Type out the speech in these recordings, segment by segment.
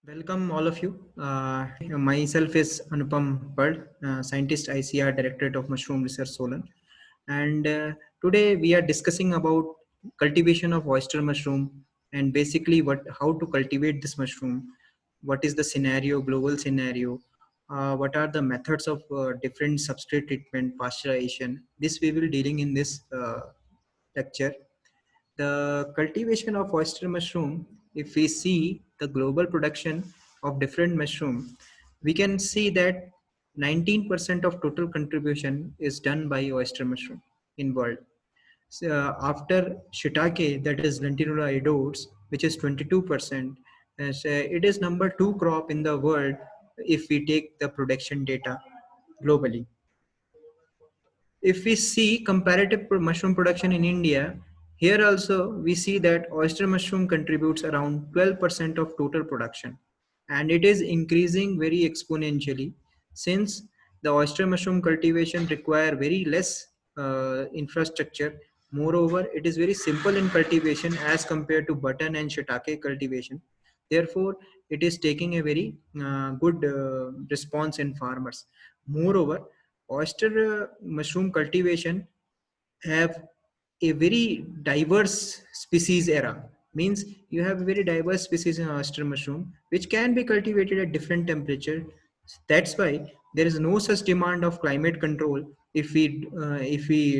Welcome all of you. Myself is Anupam Pad, scientist ICR Directorate of Mushroom Research Solan. And today we are discussing about cultivation of oyster mushroom and basically how to cultivate this mushroom. What is the scenario, global scenario? What are the methods of different substrate treatment, pasteurization? This we will dealing in this lecture. The cultivation of oyster mushroom, if we see the global production of different mushroom, we can see that 19% of total contribution is done by oyster mushroom in world. So, after shiitake, that is Lentinula idodes, which is 22%, it is number two crop in the world if we take the production data globally. If we see comparative mushroom production in India, here also we see that oyster mushroom contributes around 12% of total production, and it is increasing very exponentially since the oyster mushroom cultivation require very less infrastructure. Moreover, it is very simple in cultivation as compared to button and shiitake cultivation. Therefore, it is taking a very good response in farmers. Moreover, oyster mushroom cultivation have a very diverse species era, means you have very diverse species in oyster mushroom which can be cultivated at different temperature. That's why there is no such demand of climate control. If we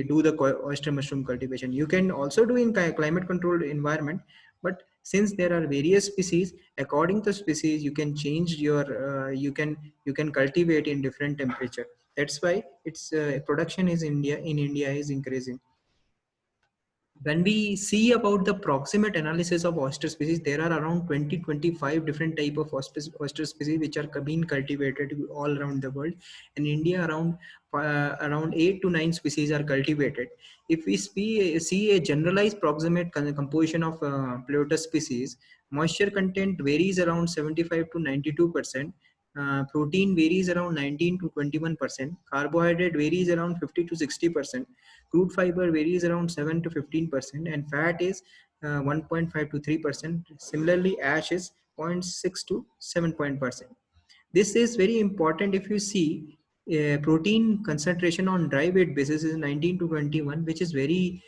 do the oyster mushroom cultivation, you can also do in climate controlled environment, but since there are various species, according to species you can change your you can cultivate in different temperature. That's why its production is India in India is increasing. When we see about the proximate analysis of oyster species, there are around 20-25 different type of oyster species which are being cultivated all around the world. In India, around 8 to 9 species are cultivated. If we see a generalized proximate composition of Pleurotus species, moisture content varies around 75 to 92%. Protein varies around 19 to 21%. Carbohydrate varies around 50 to 60%. Crude fiber varies around 7 to 15%, and fat is 1.5 to 3%. Similarly, ash is 0.6 to 7%. This is very important. If you see, protein concentration on dry weight basis is 19 to 21, which is very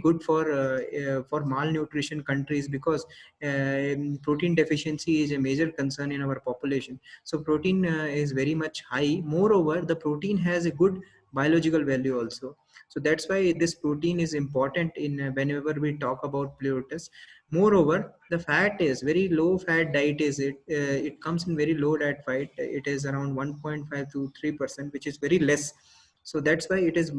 good for malnutrition countries, because protein deficiency is a major concern in our population. So protein is very much high. Moreover, the protein has a good biological value also. So that's why this protein is important in whenever we talk about Pleurotus. Moreover, the fat is very low fat diet is it. It comes in very low diet fat. It is around 1.5 to 3%, which is very less. So that's why it is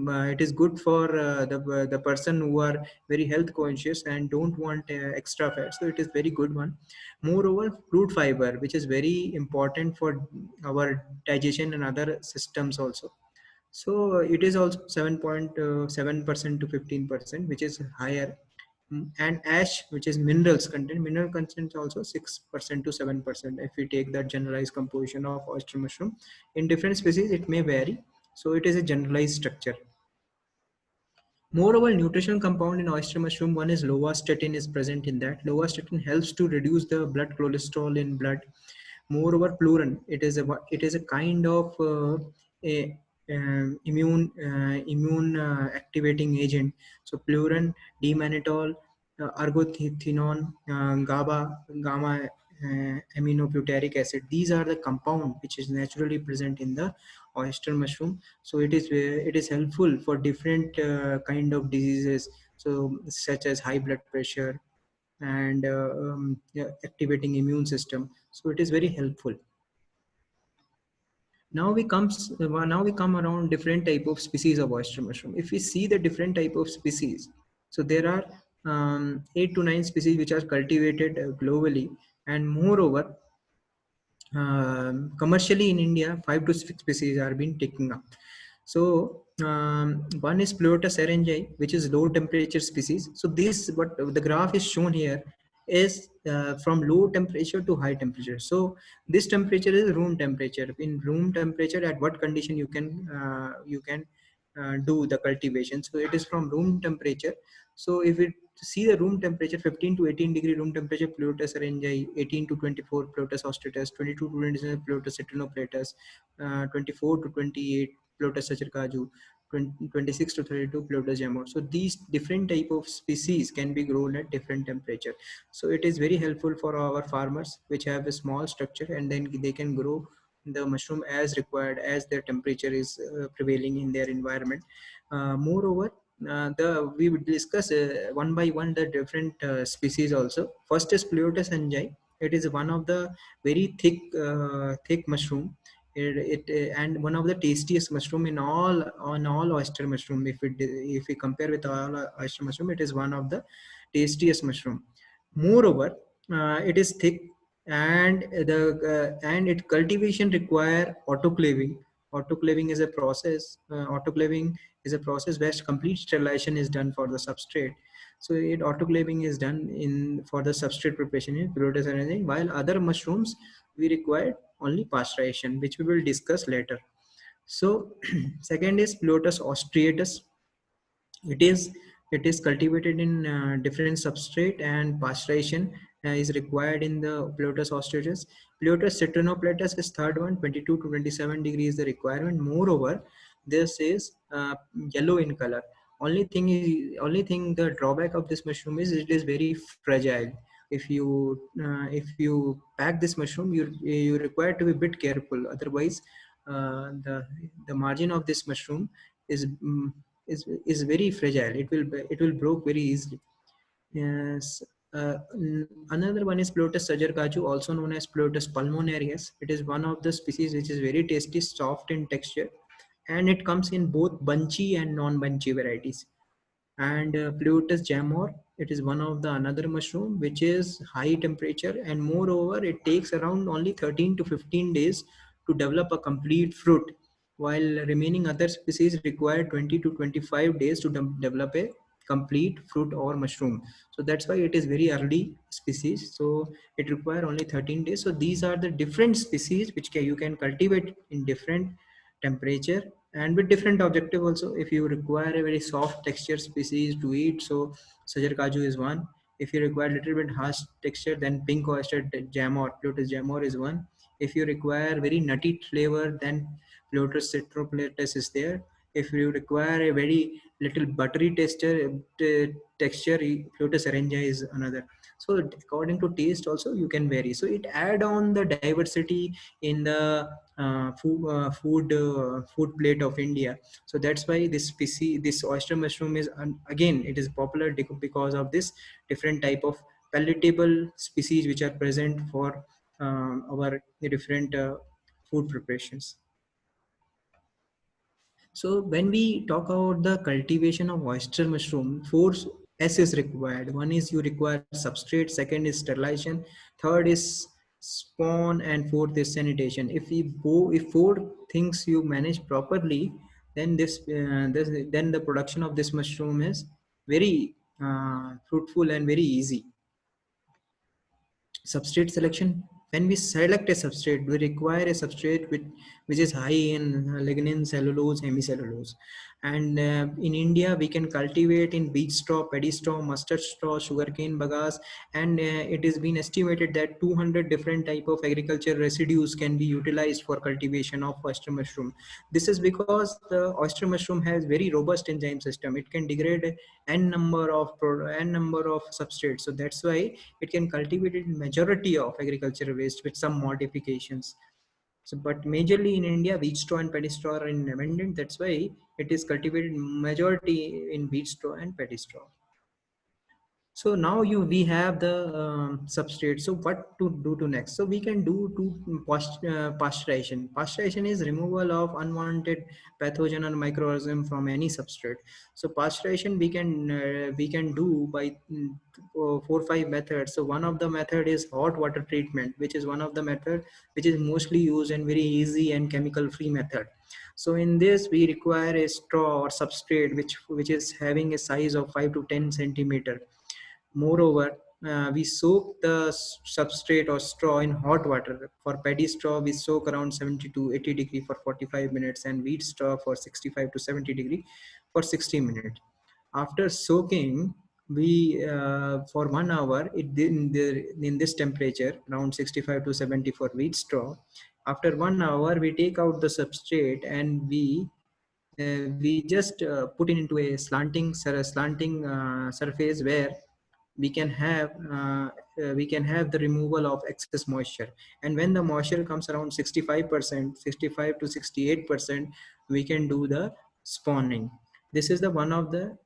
good for the person who are very health conscious and don't want extra fat. So it is very good one. Moreover, fruit fiber, which is very important for our digestion and other systems also. So it is also 7.7% to 15%, which is higher. And ash, which is mineral content also 6% to 7%. If we take that generalized composition of oyster mushroom, in different species it may vary. So it is a generalized structure. Moreover, nutritional compound in oyster mushroom, one is lovastatin is present in that. Lovastatin helps to reduce the blood cholesterol in blood. Moreover, plurin, it is a kind of a immune activating agent. So plurin, dimannitol, argothinon, gamma aminobutyric acid, these are the compound which is naturally present in the oyster mushroom. So it is helpful for different kind of diseases, so such as high blood pressure and yeah, activating immune system. So it is very helpful. Now we come around different type of species of oyster mushroom. If we see the different type of species, so there are 8 to 9 species which are cultivated globally, and moreover, commercially in India, 5 to 6 species are being taken up. So one is Pleurotus erengi, which is low temperature species. So this, what the graph is shown here, is from low temperature to high temperature. So this temperature is room temperature. In room temperature, at what condition you can do the cultivation. So it is from room temperature. So if it see the room temperature, 15 to 18 degree room temperature, Pleurotus arenji, 18 to 24 Pleurotus ostratus, 22 to 27 Pleurotus citrinoplatus, 24 to 28 Pleurotus sacercaju, 26 to 32 Pleurotus jamor. So these different type of species can be grown at different temperature. So it is very helpful for our farmers which have a small structure, and then they can grow the mushroom as required as their temperature is prevailing in their environment. Moreover, the we would discuss one by one the different species also. First is Pleurotus anjai. It is one of the very thick mushroom. And one of the tastiest mushroom in all oyster mushroom. If we compare with all oyster mushroom, it is one of the tastiest mushroom. Moreover, it is thick, and its cultivation require autoclaving. Autoclaving is a process. Autoclaving is a process where complete sterilization is done for the substrate. So it autoclaving is done in for the substrate preparation in Pleurotus and anything, while other mushrooms we require only pasteurization, which we will discuss later. So second is Pleurotus austratus. It is cultivated in different substrate, and pasteurization is required in the Pleurotus austratus. Pleurotus citrinoplatus is third one, 22 to 27 degrees is the requirement. Moreover, this is yellow in color. Only thing the drawback of this mushroom is it is very fragile. If you pack this mushroom, you require to be a bit careful. Otherwise, the margin of this mushroom is is very fragile. It will broke very easily. Yes. Another one is Pleurotus sajarkaju, also known as Pleurotus pulmonarius. It is one of the species which is very tasty, soft in texture, and it comes in both bunchy and non-bunchy varieties. And Pleurotus jamor, it is one of the another mushroom which is high temperature, and moreover it takes around only 13 to 15 days to develop a complete fruit, while remaining other species require 20 to 25 days to develop a complete fruit or mushroom. So that's why it is very early species, so it require only 13 days. So these are the different species which you can cultivate in different temperature and with different objective also. If you require a very soft texture species to eat, so sajar kaju is one. If you require little bit harsh texture, then pink oyster jamor, Pleurotus jamor is one. If you require very nutty flavor, then Pleurotus citroplatus is there. If you require a very little buttery texture, Pleurotus arrangia is another. So according to taste also you can vary, so it add on the diversity in the food plate of India. So that's why this species, this oyster mushroom is again it is popular because of this different type of palatable species which are present for our different food preparations. So when we talk about the cultivation of oyster mushroom, four S is required. One is you require substrate, second is sterilization, third is spawn, and fourth is sanitation. If four things you manage properly, then then the production of this mushroom is very fruitful and very easy. Substrate selection, when we select a substrate, we require a substrate which is high in lignin, cellulose, hemicellulose. And in India we can cultivate in beech straw, paddy straw, mustard straw, sugarcane bagasse. And it has been estimated that 200 different type of agriculture residues can be utilized for cultivation of oyster mushroom. This is because the oyster mushroom has very robust enzyme system. It can degrade n number of substrates. So that's why it can cultivate in majority of agricultural waste with some modifications. So, but majorly in India, wheat straw and paddy straw are in abundant. That's why it is cultivated majority in wheat straw and paddy straw. So now we have the substrate. So what to do to next? So we can do to pasteurization. Pasteurization is removal of unwanted pathogen or microorganism from any substrate. So pasteurization we can do by 4 or 5 methods. So one of the method is hot water treatment, which is one of the method which is mostly used and very easy and chemical free method. So in this we require a straw or substrate which is having a size of 5 to 10 centimeter. Moreover, we soak the substrate or straw in hot water. For paddy straw, we soak around 70 to 80 degree for 45 minutes, and wheat straw for 65 to 70 degree for 60 minutes. After soaking, we for 1 hour, in this temperature, around 65 to 70 for wheat straw. After 1 hour, we take out the substrate, and we just put it into a slanting surface where we can have uh, we can have the removal of excess moisture. And when the moisture comes around 65%, 65 to 68%, we can do the spawning. This is the one of the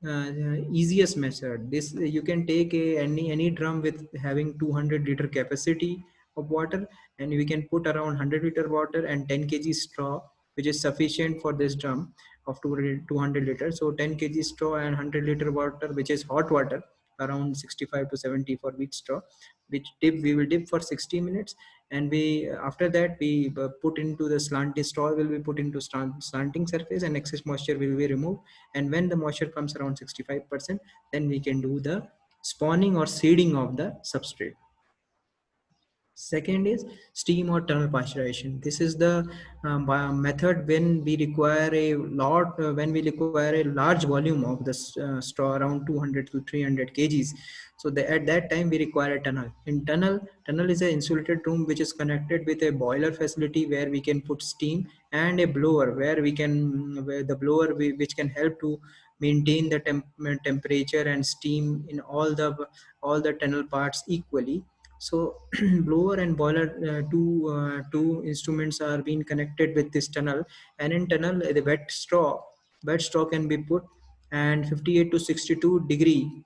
easiest method. This you can take any drum with having 200-liter capacity of water, and we can put around 100-liter water and 10 kg straw, which is sufficient for this drum of 200 liters. So 10 kg straw and 100-liter water, which is hot water, around 65 to 70 for wheat straw, which we will dip for 60 minutes. And we after that we put into the slanting straw, will be put into slanting surface, and excess moisture will be removed. And when the moisture comes around 65%, then we can do the spawning or seeding of the substrate. Second is steam or tunnel pasteurization. This is the method when we require when we require a large volume of this straw, around 200 to 300 kgs. So at that time we require a tunnel. In tunnel is an insulated room which is connected with a boiler facility where we can put steam, and a blower where the blower which can help to maintain the temperature and steam in all the tunnel parts equally. So blower and boiler, two instruments are being connected with this tunnel. And in tunnel, the wet straw can be put, and 58 to 62 degree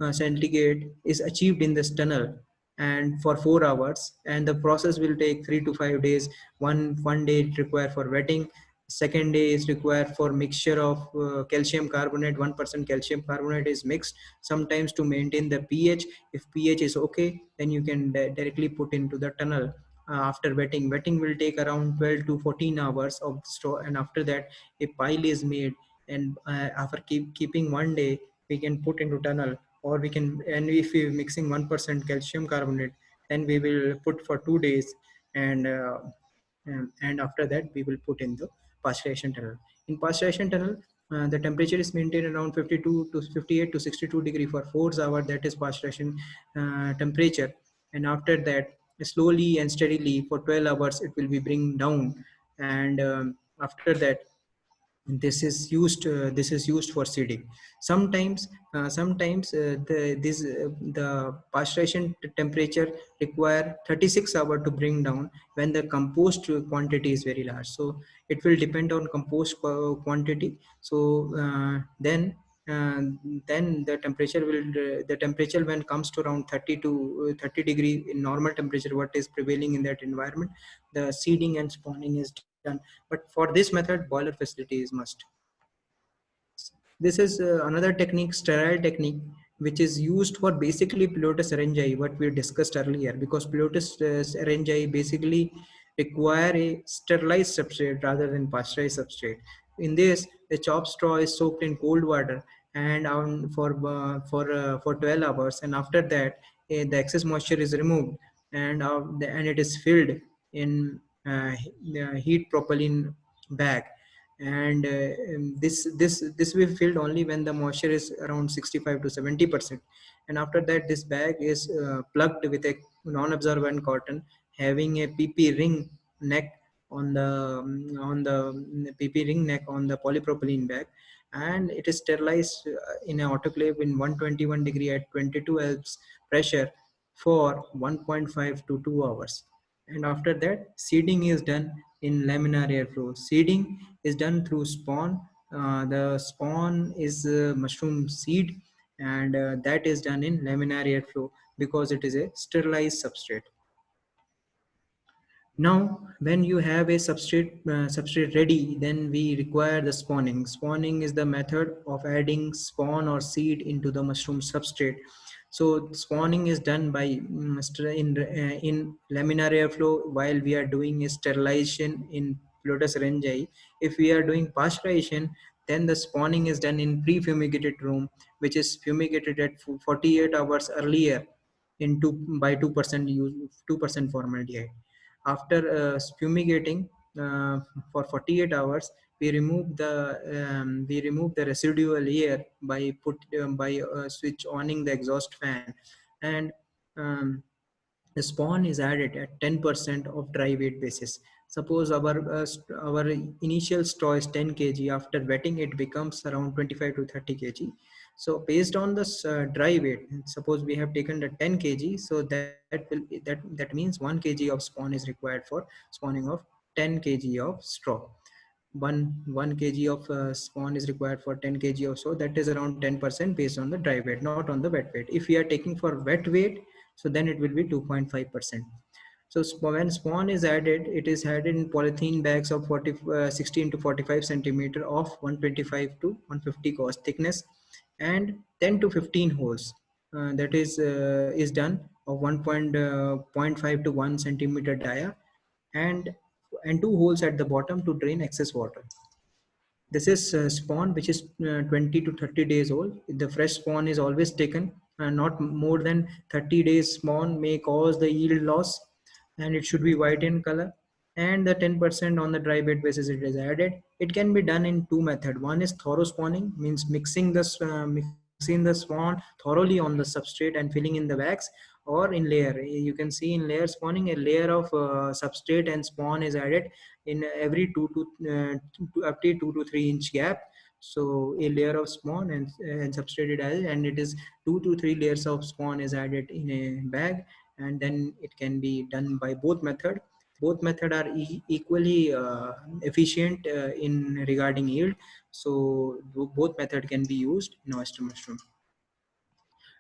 centigrade is achieved in this tunnel, and for 4 hours. And the process will take 3 to 5 days. One day it required for wetting. Second day is required for mixture of calcium carbonate. 1% calcium carbonate is mixed sometimes to maintain the pH. If pH is okay, then you can directly put into the tunnel. After wetting will take around 12 to 14 hours of straw, and after that a pile is made. And after keeping one day, we can put into tunnel, or we can, and if we mixing 1% calcium carbonate, then we will put for 2 days. And after that we will put in the pasteurization tunnel. In pasteurization tunnel, the temperature is maintained around 52 to 58 to 62 degree for 4 hours. That is pasteurization temperature. And after that, slowly and steadily for 12 hours it will be bring down. And after that, this is used for seeding. Sometimes the pasteurization temperature require 36 hours to bring down when the compost quantity is very large. So it will depend on compost quantity. So uh, then the temperature when comes to around 30 to 30 degree in normal temperature, what is prevailing in that environment, the seeding and spawning is done. But for this method, boiler facility is must. This is another technique, sterile technique, which is used for basically Pilotus syringae, what we discussed earlier, because Pilotus syringae basically require a sterilized substrate rather than pasteurized substrate. In this, the chopped straw is soaked in cold water and for 12 hours, and after that, the excess moisture is removed, and it is filled in heat propylene bag. And this will be filled only when the moisture is around 65 to 70%. And after that, this bag is plugged with a non-absorbent cotton having a pp ring neck on the pp ring neck on the polypropylene bag. And it is sterilized in an autoclave in 121 degree at 22 Elps pressure for 1.5 to 2 hours. And after that, seeding is done in laminar airflow. Seeding is done through spawn. The spawn is mushroom seed, and that is done in laminar airflow because it is a sterilized substrate. Now, when you have a substrate ready, then we require the spawning. Spawning is the method of adding spawn or seed into the mushroom substrate. So spawning is done by in laminar airflow while we are doing a sterilization in Lotus syringae. If we are doing pasteurization, then the spawning is done in pre-fumigated room, which is fumigated at 48 hours earlier. into by 2% use 2% formaldehyde. After fumigating for 48 hours, we remove the residual layer by switch oning the exhaust fan, and um, the spawn is added at 10% of dry weight basis. Suppose our initial straw is 10 kg. After wetting, it becomes around 25 to 30 kg. So based on this dry weight, suppose we have taken the 10 kg, so that means 1 kg of spawn is required for spawning of 10 kg of straw. 1 kg of spawn is required for 10 kg of, so that is around 10% based on the dry weight, not on the wet weight. If we are taking for wet weight, so then it will be 2.5%. So when spawn is added, it is added in polythene bags of 16 to 45 centimeter of 125 to 150 gauge thickness, and 10 to 15 holes. That is done of 1.5 to 1 centimeter dia, and two holes at the bottom to drain excess water. This is spawn which is 20 to 30 days old. The fresh spawn is always taken, not more than 30 days. Spawn may cause the yield loss, and it should be white in color. And the 10% on the dry bed basis it is added. It can be done in two methods. One is thorough spawning, means mixing the spawn thoroughly on the substrate and filling in the bags, or in layer. You can see in layer spawning, a layer of substrate and spawn is added in every up to 2 to 3 inch gap. So a layer of spawn and substrate is added, and it is 2 to 3 layers of spawn is added in a bag, and then it can be done by both method. Both method are equally efficient in regarding yield. So both method can be used in oyster mushroom.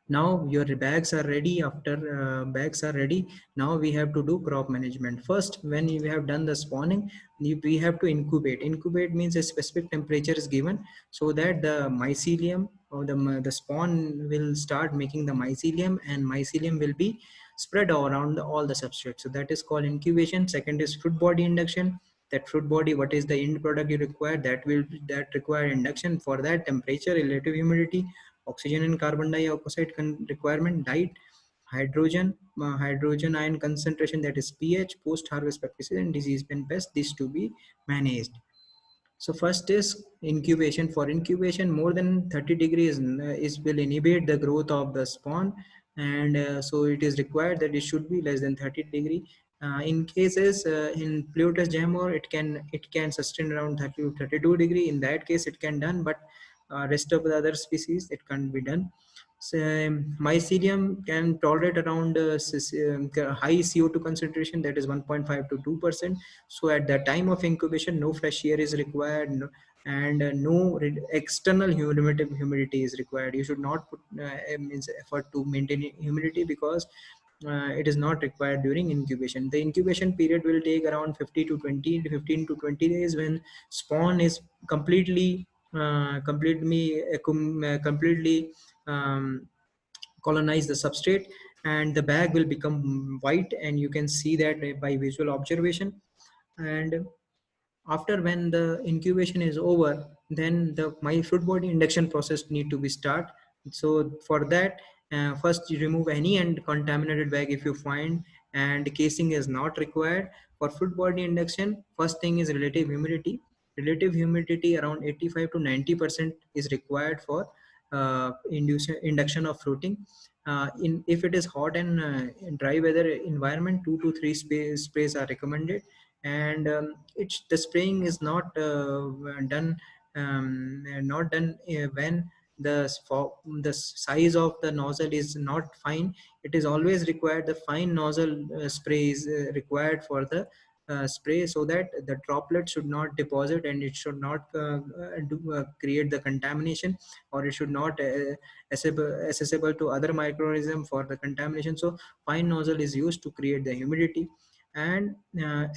Now your bags are ready. After bags are ready, now we have to do crop management. First, when you have done the spawning, we have to incubate means a specific temperature is given, so that the mycelium or the spawn will start making the mycelium, and mycelium will be spread around all the substrates. So that is called incubation. Second is fruit body induction. That fruit body, what is the end product you require, that require induction. For that, temperature, relative humidity, oxygen and carbon dioxide requirement, diet, hydrogen ion concentration, that is pH, post harvest practices, and disease and pests, this to be managed. So first is incubation. For incubation, more than 30 degrees is will inhibit the growth of the spawn, and so it is required that it should be less than 30 degree. In cases in Plutus jamor, it can sustain around 30 to 32 degree. In that case, it can done, but rest of the other species it can't be done. So, mycelium can tolerate around high CO2 concentration, that is 1.5 to 2%. So at the time of incubation, no fresh air is required, and no external humidity is required. You should not put means effort to maintain humidity, because it is not required during incubation. The incubation period will take around 15 to 20 days, when spawn is completely um, colonize the substrate, and the bag will become white, and you can see that by visual observation. And after, when the incubation is over, then the my fruit body induction process need to be start. So for that, first you remove any and contaminated bag if you find, and casing is not required. For fruit body induction, first thing is relative humidity around 85 to 90% is required for induction of fruiting. In If it is hot and dry weather environment, 2 to 3 sprays are recommended. And it's the spraying is not done when the size of the nozzle is not fine. It is always required, the fine nozzle spray is required for the spray, so that the droplet should not deposit, and it should not create the contamination, or it should not accessible to other microorganism for the contamination. So fine nozzle is used to create the humidity. And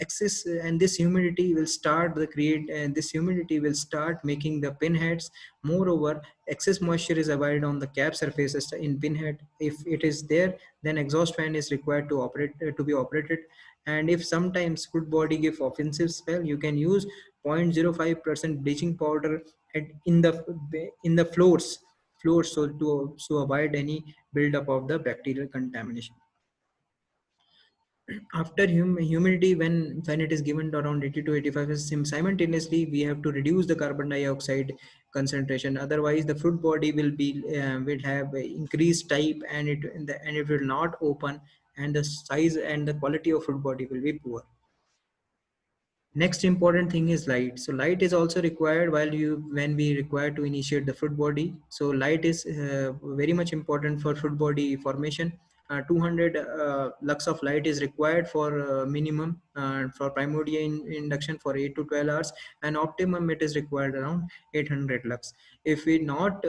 excess and this humidity will start the create and this humidity will start making the pinheads. Moreover, excess moisture is avoided on the cap surfaces in pinhead. If it is there, then exhaust fan is required to be operated. And if sometimes fruit body give offensive smell, you can use 0.05% bleaching powder in the floors floors, so to avoid any buildup of the bacterial contamination. After humidity, when it is given to around 80 to 85, simultaneously we have to reduce the carbon dioxide concentration. Otherwise the fruit body will have a increased type, and it will not open, and the size and the quality of fruit body will be poor. Next important thing is light. So light is also required when we require to initiate the fruit body. So light is very much important for fruit body formation. 200 lux of light is required for minimum for primordial induction for 8 to 12 hours, and optimum it is required around 800 lux. If we not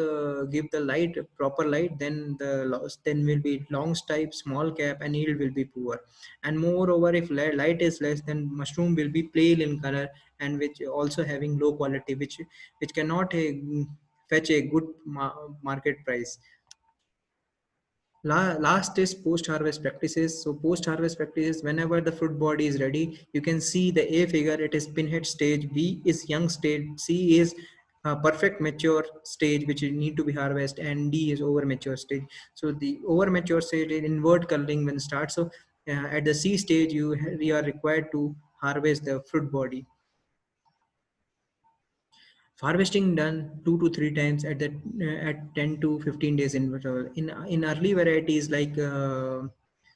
give the light proper light, then the loss then will be long stipe, small cap, and yield will be poor. And moreover, if light is less, then mushroom will be pale in color, and which also having low quality, which cannot fetch a good market price. Last is post-harvest practices. So post-harvest practices, whenever the fruit body is ready, you can see the A figure, it is pinhead stage, B is young stage, C is perfect mature stage which you need to be harvested, and D is over mature stage. So the over mature stage is invert coloring when starts. So at the C stage, you are required to harvest the fruit body. Harvesting done 2 to 3 times at 10 to 15 days interval. In early varieties like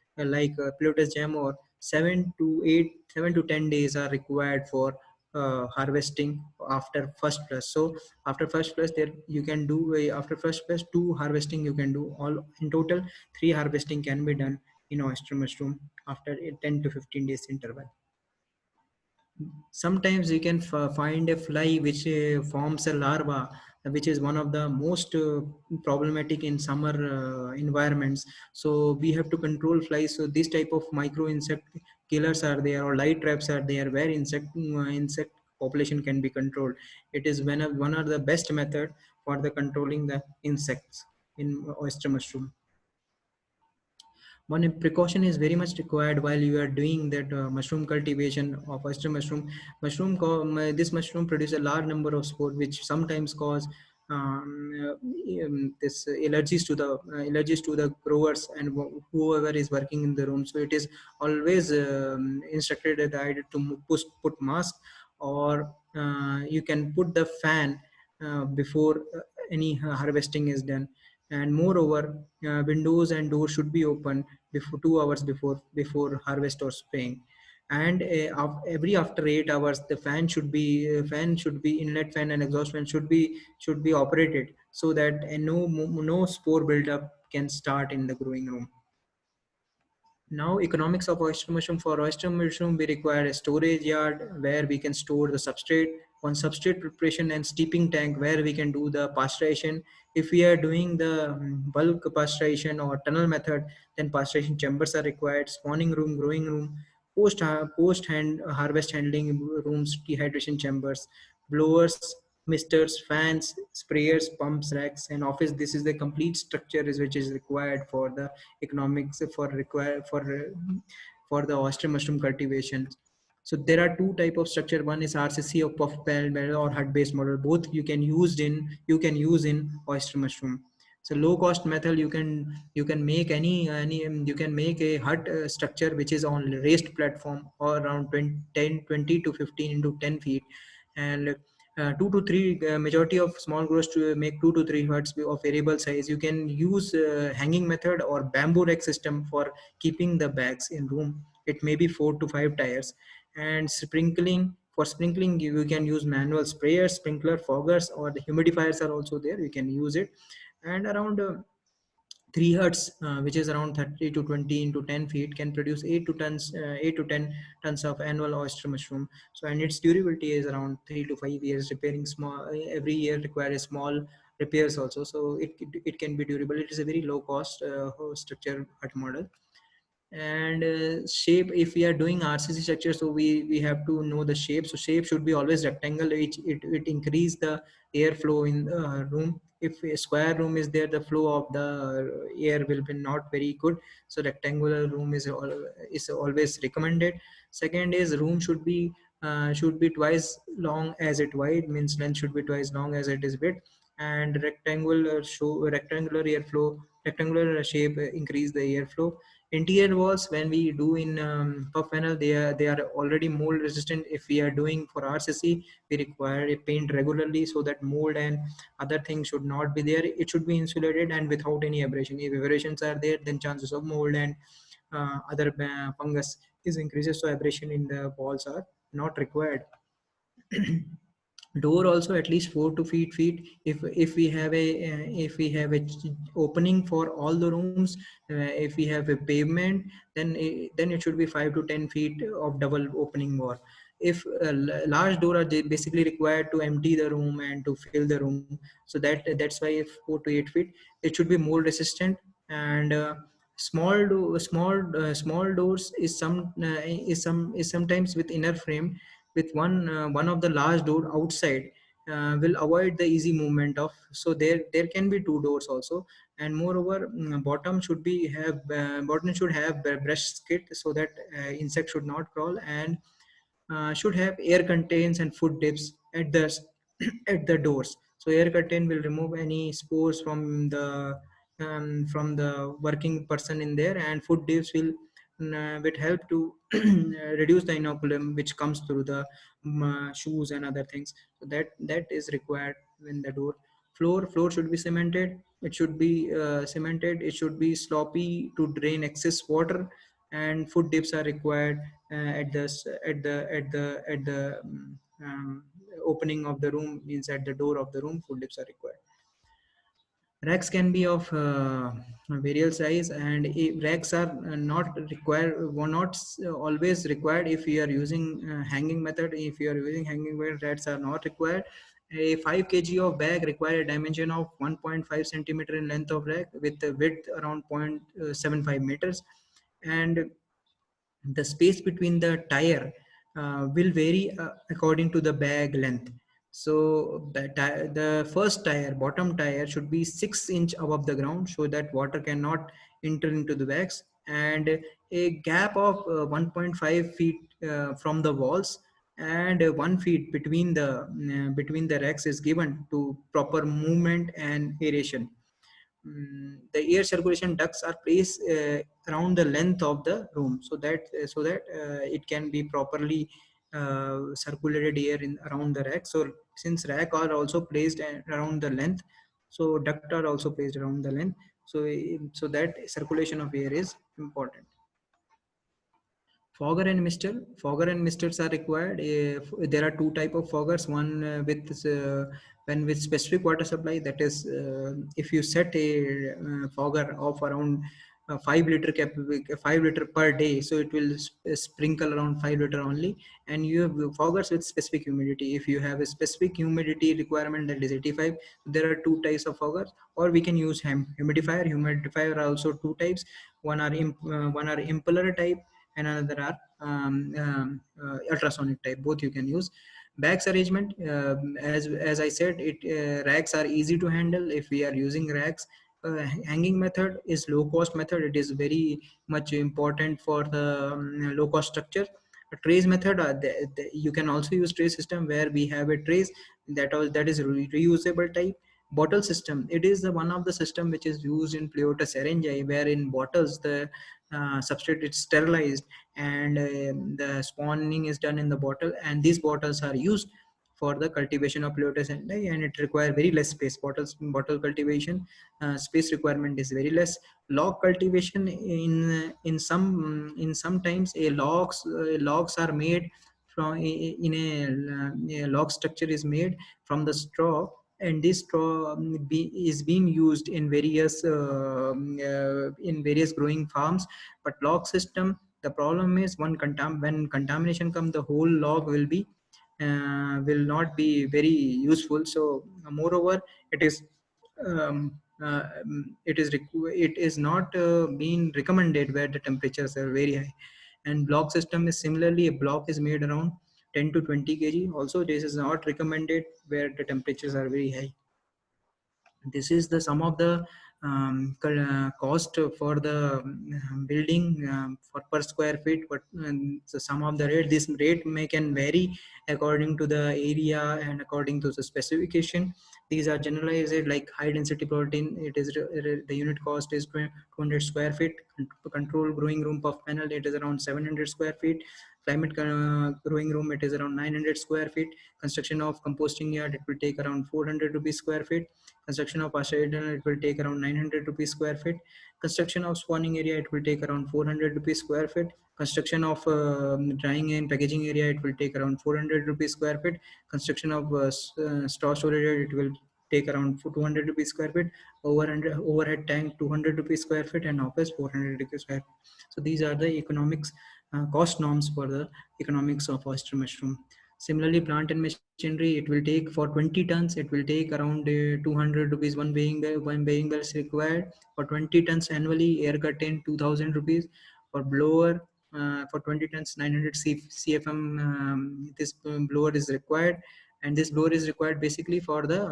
Pilotus Gem, or 7 to 10 days are required for harvesting after first flush. So after first flush, there you can do after first flush 2 harvesting you can do. All in total 3 harvesting can be done in oyster mushroom after a 10 to 15 days interval. Sometimes you can find a fly which forms a larva, which is one of the most problematic in summer environments. So we have to control flies. So this type of micro insect killers are there, or light traps are there, where insect population can be controlled. It is one of the best method for the controlling the insects in oyster mushroom. One precaution is very much required while you are doing that mushroom cultivation of oyster mushroom. This mushroom produces a large number of spores, which sometimes cause this allergies to the growers and whoever is working in the room. So it is always instructed that either to put mask, or you can put the fan before any harvesting is done. And moreover, windows and doors should be open before 2 hours before harvest or spraying. And every after 8 hours, the fan should be inlet fan and exhaust fan should be operated, so that no spore buildup can start in the growing room. Now, economics of oyster mushroom. For oyster mushroom, we require a storage yard where we can store the substrate, one substrate preparation and steeping tank where we can do the pasteurization. If we are doing the bulk pasteurization or tunnel method, then pasteurization chambers are required, spawning room, growing room, post hand harvest handling rooms, dehydration chambers, blowers, misters, fans, sprayers, pumps, racks, and office. This is the complete structure which is required for the economics for the oyster mushroom cultivation. So there are two type of structure. One is RCC or puff panel or hut based model. Both you can use in oyster mushroom. So low cost method, you can make you can make a hut structure which is on raised platform, or around 20 to 15 into 10 feet, and 2 to 3 majority of small growers to make 2 to 3 huts of variable size. You can use hanging method or bamboo rack system for keeping the bags in room. It may be 4 to 5 tires. And sprinkling, you can use manual sprayers, sprinkler, foggers, or the humidifiers are also there, you can use it. And around 3 hertz, which is around 30 to 20 into 10 feet, can produce 8 to 10 tons of annual oyster mushroom. So, and its durability is around 3 to 5 years. Repairing small every year requires small repairs also. So it can be durable. It is a very low cost structure hut model. And shape, if we are doing RCC structure, so we have to know the shape. So shape should be always rectangle. It increase the airflow in the room. If a square room is there, the flow of the air will be not very good. So rectangular room is always recommended. Second is room should be twice long as it wide, means length should be twice long as it is width. and rectangular airflow, rectangular shape increase the airflow. Interior walls, when we do in puff panel, they are already mold resistant. If we are doing for RCC, we require a paint regularly so that mold and other things should not be there. It should be insulated and without any abrasion. If abrasions are there, then chances of mold and other fungus is increases, so abrasion in the walls are not required. Door also at least 4 to 8 feet. If we have a opening for all the rooms, if we have a pavement, then it should be 5 to 10 feet of double opening wall. If large door are basically required to empty the room and to fill the room, so that's why if 4 to 8 feet, it should be more resistant. And small doors is sometimes with inner frame, with one of the large door outside will avoid the easy movement of. So there can be two doors also. And moreover, bottom should have brush skid so that insect should not crawl, and should have air contains and food dips at the at the doors. So air curtain will remove any spores from the working person in there, and food dips will help to reduce the inoculum which comes through the shoes and other things. So that is required in the door. Floor should be cemented. It should be cemented. It should be sloppy to drain excess water, and food dips are required at the s- at the opening of the room, means at the door of the room, food dips are required. Racks can be of various size, and racks are not required, were not always required. If you are using hanging method, if you are using hanging method, racks are not required. A 5 kg of bag require a dimension of 1.5 centimeter in length of rack, with a width around 0.75 meters. And the space between the tire will vary according to the bag length. So the first tire, bottom tire, should be 6 inch above the ground so that water cannot enter into the bags, and a gap of 1.5 feet from the walls, and 1 feet between the racks is given to proper movement and aeration. The air circulation ducts are placed around the length of the room, so that it can be properly circulated air in around the rack. So since rack are also placed around the length, so duct are also placed around the length. So that circulation of air is important. Fogger and misters are required. There are two type of foggers. One when with specific water supply. That is, if you set a fogger of around 5 liter 5 liter per day, so it will sprinkle around 5 liter only. And you have foggers with specific humidity. If you have a specific humidity requirement, that is 85, there are two types of foggers. Or we can use humidifier are also two types. One are impeller type, and another are ultrasonic type. Both you can use. Bags arrangement, as I said, it racks are easy to handle if we are using racks. Hanging method is low cost method. It is very much important for the low cost structure. A trays method, you can also use tray system where we have a trays that is reusable type. Bottle system, it is the one of the system which is used in Pleota syringae, where in bottles the substrate is sterilized, and the spawning is done in the bottle, and these bottles are used for the cultivation of Pleota syringae, and it require very less space. Bottle cultivation space requirement is very less. Log cultivation, in sometimes logs are made from in a log structure is made from the straw, and this straw is being used in various growing farms. But log system, the problem is when contamination comes, the whole log will not be very useful. So moreover, it is um, it is not being recommended where the temperatures are very high. And block system is similarly, a block is made around 10 to 20 kg. Also, this is not recommended where the temperatures are very high. This is the some of the cost for the building for per square feet, but so some of the rate, this rate may can vary according to the area and according to the specification. These are generalized, like high density protein, it is the unit cost is 200 square feet. Control growing room puff panel, it is around 700 square feet. Climate growing room, it is around 900 square feet. Construction of composting yard, it will take around 400 rupees square feet. Construction of pasteurization, it will take around 900 rupees square feet. Construction of spawning area, it will take around 400 rupees square feet. Construction of drying and packaging area, it will take around 400 rupees square feet. Construction of store storage area, it will take around 200 rupees square feet. Overhead tank 200 rupees square feet, and office 400 rupees square feet. So these are the economics cost norms for the economics of oyster mushroom. Similarly, plant and machinery, it will take for 20 tons, it will take around 200 rupees. One weighing bell is required for 20 tons annually. Air curtain 2000 rupees. For blower for 20 tons 900 CFM. This blower is required, and this blower is required basically for the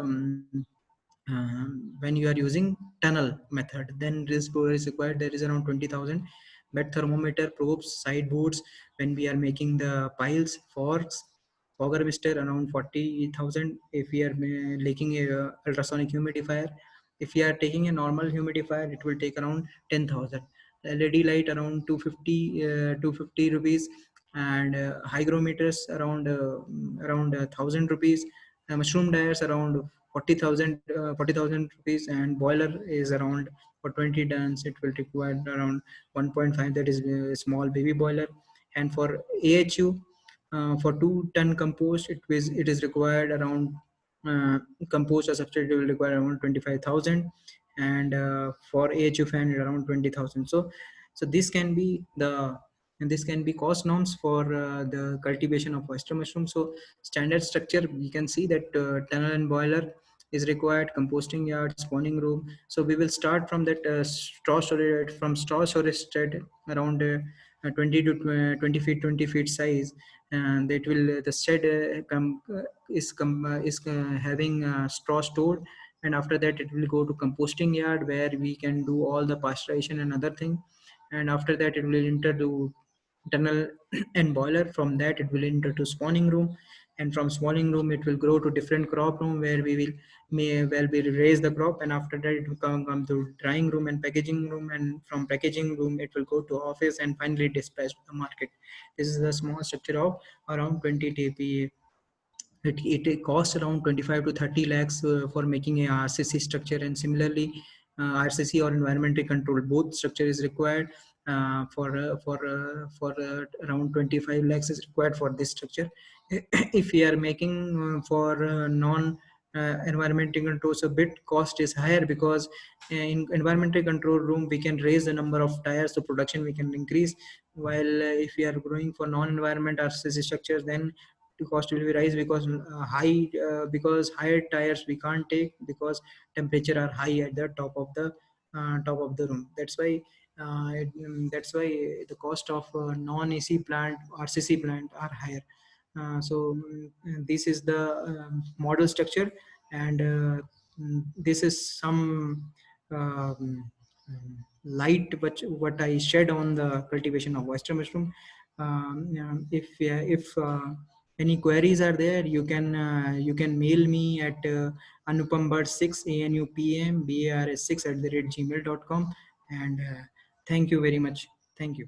when you are using tunnel method, then this blower is required. There is around 20,000. Bed thermometer, probes, side boards when we are making the piles, forks, fog harvester around 40,000. If we are making a ultrasonic humidifier, if we are taking a normal humidifier, it will take around 10,000. LED light around 250 rupees, and hygrometers around 1,000 rupees. Mushroom dyers around 40,000 rupees, and boiler is around for 20 tons. It will require around 1.5. That is a small baby boiler. And for AHU, for 2 ton compost, it is required around uh, compost or substrate will require around 25,000, and for AHU fan around 20,000. So this can be cost norms for the cultivation of oyster mushroom. So standard structure, we can see that tunnel and boiler is required, composting yard, spawning room. So we will start from that straw storage, from straw storage shed around 20 to 20 feet 20 feet size, and it will the shed is having straw stored. And after that it will go to composting yard, where we can do all the pasteurization and other thing. And after that it will enter to tunnel and boiler. From that it will enter to spawning room, and from spawning room it will grow to different crop room, where we will may well we raise the crop. And after that it will come to drying room and packaging room, and from packaging room it will go to office and finally dispatch to the market. This is the small structure of around 20 TPA. It costs around 25 to 30 lakhs for making a RCC structure. And similarly, RCC or environmentally controlled, both structure is required. For around 25 lakhs is required for this structure. If we are making for non environmental controls, a bit cost is higher, because in environmental control room we can raise the number of tires, so production we can increase. While if we are growing for non-environment RCC structures, then the cost will be rise, because because higher tires we can't take, because temperature are high at the top of the room. That's why the cost of non-AC plant, RCC plant, are higher. This is the model structure, and this is some light which what I shed on the cultivation of oyster mushroom. If any queries are there, you can mail me at anupambart6 anupmbars6 @gmail.com. And thank you very much. Thank you.